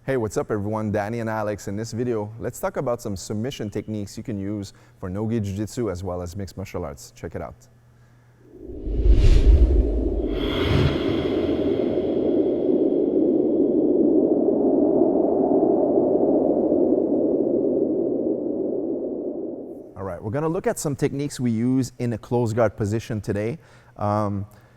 Hey, what's up everyone? Danny and Alex. In this video, let's talk about some submission techniques you can use for NOGI Jiu-Jitsu as well as mixed martial arts. Check it out. All right, we're gonna look at some techniques we use in a closed guard position today.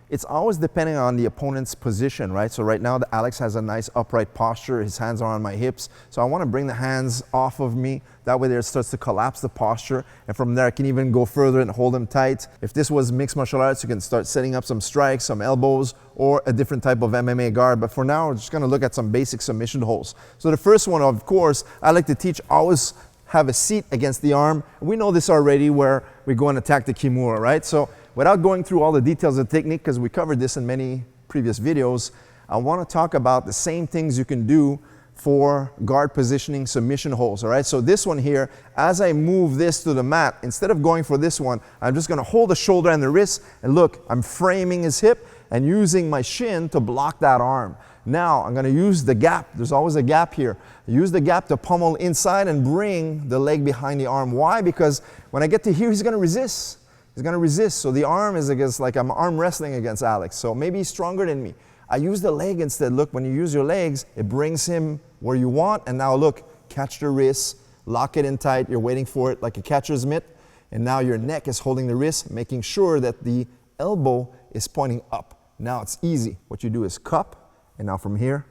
It's always depending on the opponent's position, right? So right now, Alex has a nice upright posture. His hands are on my hips. So I want to bring the hands off of me. That way there it starts to collapse the posture. And from there, I can even go further and hold them tight. If this was mixed martial arts, you can start setting up some strikes, some elbows, or a different type of MMA guard. But for now, we're just going to look at some basic submission holds. So the first one, of course, I like to teach always have a seat against the arm. We know this already where we go and attack the Kimura, right? So without going through all the details of the technique, because we covered this in many previous videos, I want to talk about the same things you can do for guard positioning submission holds, all right? So this one here, as I move this to the mat, instead of going for this one, I'm just going to hold the shoulder and the wrist, and look, I'm framing his hip and using my shin to block that arm. Now, I'm going to use the gap. There's always a gap here. Use the gap to pummel inside and bring the leg behind the arm. Why? Because when I get to here, he's going to resist. He's going to resist. So the arm is against, like I'm arm wrestling against Alex. So maybe he's stronger than me. I use the leg instead. Look, when you use your legs, it brings him where you want. And now look, catch the wrist, lock it in tight. You're waiting for it like a catcher's mitt. And now your neck is holding the wrist, making sure that the elbow is pointing up. Now it's easy. What you do is cup. And now from here,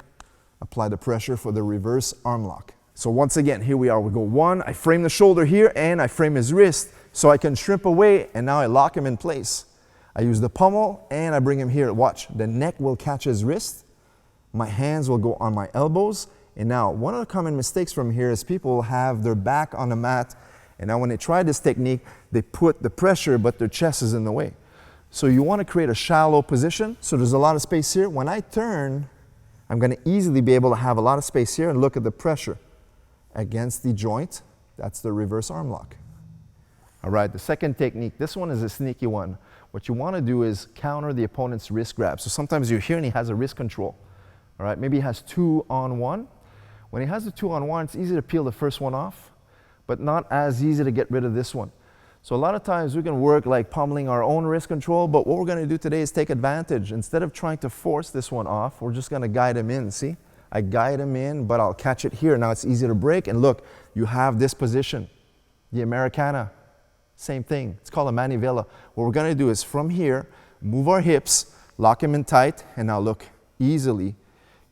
apply the pressure for the reverse arm lock. So once again, here we are. We go one, I frame the shoulder here and I frame his wrist so I can shrimp away and now I lock him in place. I use the pummel and I bring him here. Watch, the neck will catch his wrist. My hands will go on my elbows. And now one of the common mistakes from here is people have their back on the mat and now when they try this technique, they put the pressure but their chest is in the way. So you want to create a shallow position. So there's a lot of space here. When I turn, I'm going to easily be able to have a lot of space here and look at the pressure against the joint. That's the reverse arm lock. All right, the second technique, this one is a sneaky one. What you want to do is counter the opponent's wrist grab. So sometimes you're here and he has a wrist control. All right, maybe he has 2-on-1. When he has the 2-on-1, it's easy to peel the first one off, but not as easy to get rid of this one. So a lot of times we can work like pummeling our own wrist control, but what we're going to do today is take advantage. Instead of trying to force this one off, we're just going to guide him in. See, I guide him in, but I'll catch it here. Now it's easy to break. And look, you have this position, the Americana, same thing. It's called a manivela. What we're going to do is from here, move our hips, lock him in tight, and now look, easily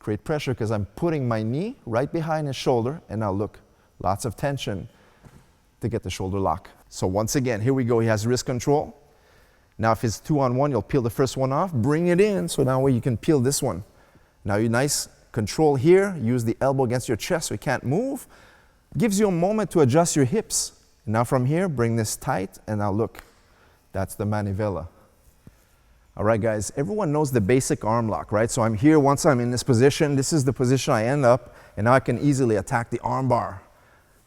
create pressure because I'm putting my knee right behind his shoulder. And now look, lots of tension to get the shoulder lock. So once again, here we go. He has wrist control. Now if it's 2-on-1, you'll peel the first one off, bring it in, so now you can peel this one. Now you nice control here, use the elbow against your chest so you can't move. Gives you a moment to adjust your hips. Now from here, bring this tight, and now look, that's the manivela. All right, guys, everyone knows the basic arm lock, right? So I'm here, once I'm in this position, this is the position I end up, and now I can easily attack the arm bar.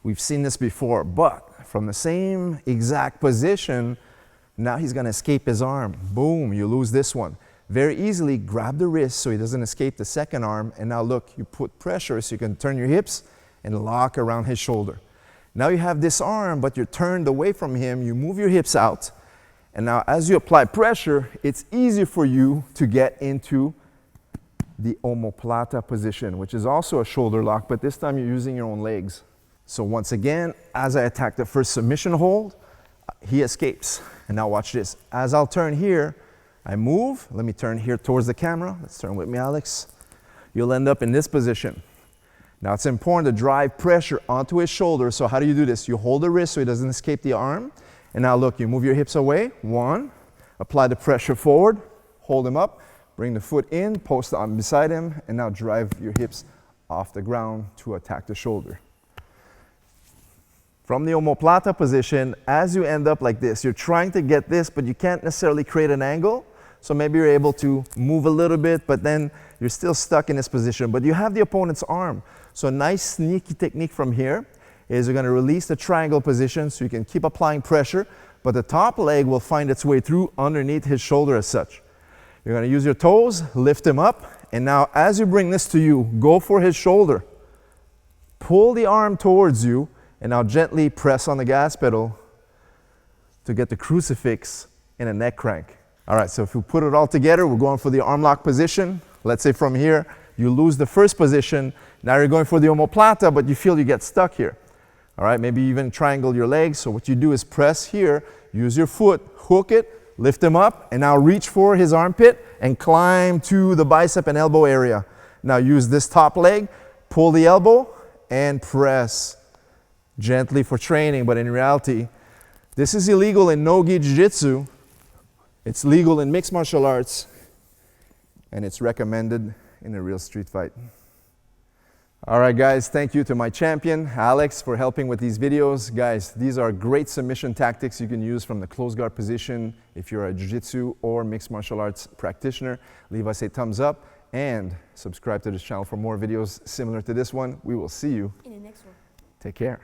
We've seen this before, but from the same exact position, now he's going to escape his arm. Boom, you lose this one. Very easily grab the wrist so he doesn't escape the second arm. And now look, you put pressure so you can turn your hips and lock around his shoulder. Now you have this arm, but you're turned away from him. You move your hips out. And now as you apply pressure, it's easy for you to get into the Omoplata position, which is also a shoulder lock, but this time you're using your own legs. So once again, as I attack the first submission hold, he escapes. And now watch this. As I'll turn here, I move. Let me turn here towards the camera. Let's turn with me, Alex. You'll end up in this position. Now it's important to drive pressure onto his shoulder. So how do you do this? You hold the wrist so he doesn't escape the arm. And now look, you move your hips away. One, apply the pressure forward, hold him up, bring the foot in, post the arm beside him, and now drive your hips off the ground to attack the shoulder. From the Omoplata position, as you end up like this, you're trying to get this, but you can't necessarily create an angle. So maybe you're able to move a little bit, but then you're still stuck in this position. But you have the opponent's arm. So a nice sneaky technique from here is you're going to release the triangle position so you can keep applying pressure, but the top leg will find its way through underneath his shoulder as such. You're going to use your toes, lift him up, and now as you bring this to you, go for his shoulder. pull the arm towards you, and now gently press on the gas pedal to get the crucifix in a neck crank. All right, so if we put it all together, we're going for the arm lock position. Let's say from here, you lose the first position. Now you're going for the omoplata, but you feel you get stuck here. All right, maybe even triangle your legs. So what you do is press here, use your foot, hook it, lift him up, and now reach for his armpit and climb to the bicep and elbow area. Now use this top leg, pull the elbow, and press gently for training, but in reality, this is illegal in NOGI Jiu-Jitsu. It's legal in mixed martial arts, and it's recommended in a real street fight. All right, guys, thank you to my champion, Alex, for helping with these videos. Guys, these are great submission tactics you can use from the close guard position if you're a jiu-jitsu or mixed martial arts practitioner. Leave us a thumbs up and subscribe to this channel for more videos similar to this one. We will see you in the next one. Take care.